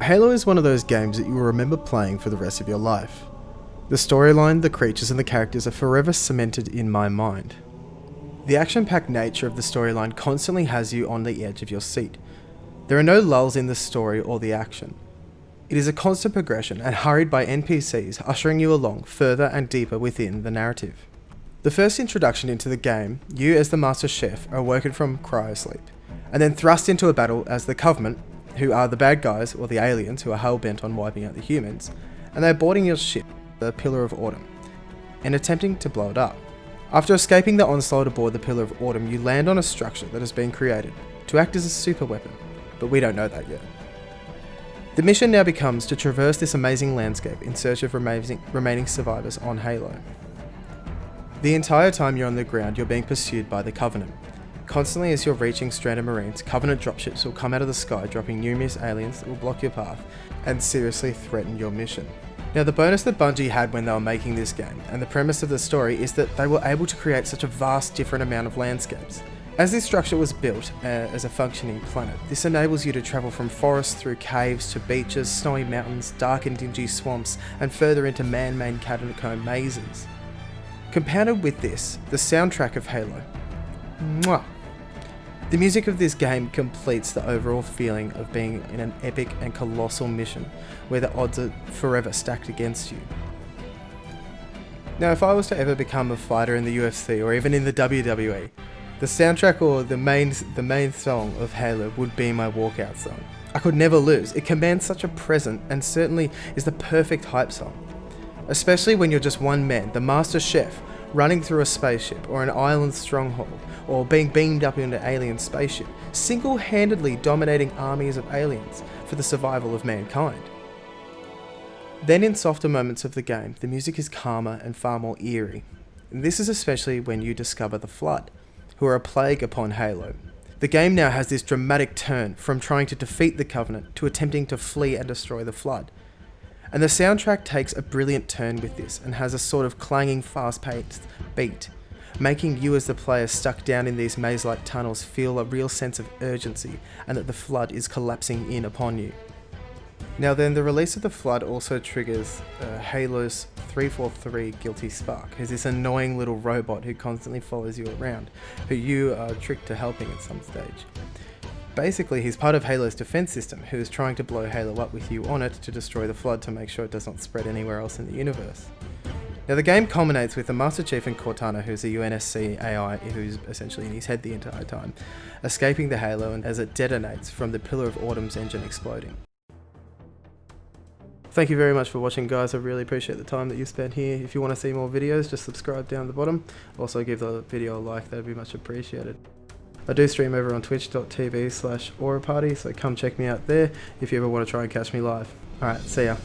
Halo is one of those games that you will remember playing for the rest of your life. The storyline, the creatures and the characters are forever cemented in my mind. The action-packed nature of the storyline constantly has you on the edge of your seat. There are no lulls in the story or the action. It is a constant progression and hurried by NPCs ushering you along further and deeper within the narrative. The first introduction into the game, you as the Master Chef are awoken from cryosleep, and then thrust into a battle as the Covenant, who are the bad guys or the aliens who are hell-bent on wiping out the humans, and they're boarding your ship, the Pillar of Autumn, and attempting to blow it up. After escaping the onslaught aboard the Pillar of Autumn, you land on a structure that has been created to act as a super weapon, but we don't know that yet. The mission now becomes to traverse this amazing landscape in search of remaining survivors on Halo. The entire time you're on the ground, you're being pursued by the Covenant. Constantly as you're reaching stranded Marines, Covenant dropships will come out of the sky dropping numerous aliens that will block your path and seriously threaten your mission. Now the bonus that Bungie had when they were making this game, and the premise of the story, is that they were able to create such a vast different amount of landscapes. As this structure was built as a functioning planet, this enables you to travel from forests through caves to beaches, snowy mountains, dark and dingy swamps, and further into man-made catacomb mazes. Compounded with this, the soundtrack of Halo. Mwah! The music of this game completes the overall feeling of being in an epic and colossal mission where the odds are forever stacked against you. Now if I was to ever become a fighter in the UFC or even in the WWE, the soundtrack or the main song of Halo would be my walkout song. I could never lose. It commands such a presence and certainly is the perfect hype song. Especially when you're just one man, the Master Chef, running through a spaceship or an island stronghold, or being beamed up into an alien spaceship, single-handedly dominating armies of aliens for the survival of mankind. Then in softer moments of the game, the music is calmer and far more eerie. And this is especially when you discover the Flood, who are a plague upon Halo. The game now has this dramatic turn from trying to defeat the Covenant to attempting to flee and destroy the Flood. And the soundtrack takes a brilliant turn with this and has a sort of clanging fast-paced beat, making you as the player stuck down in these maze-like tunnels feel a real sense of urgency and that the Flood is collapsing in upon you. Now then, the release of the Flood also triggers Halo's 343 Guilty Spark, who's this annoying little robot who constantly follows you around, who you are tricked to helping at some stage. Basically, he's part of Halo's defense system, who is trying to blow Halo up with you on it to destroy the Flood to make sure it does not spread anywhere else in the universe. Now the game culminates with the Master Chief and Cortana, who's a UNSC AI who's essentially in his head the entire time, escaping the Halo and as it detonates from the Pillar of Autumn's engine exploding. Thank you very much for watching, guys. I really appreciate the time that you spent here. If you want to see more videos, just subscribe down the bottom. Also give the video a like, that'd be much appreciated. I do stream over on twitch.tv/AuraParty, so come check me out there if you ever want to try and catch me live. Alright, see ya.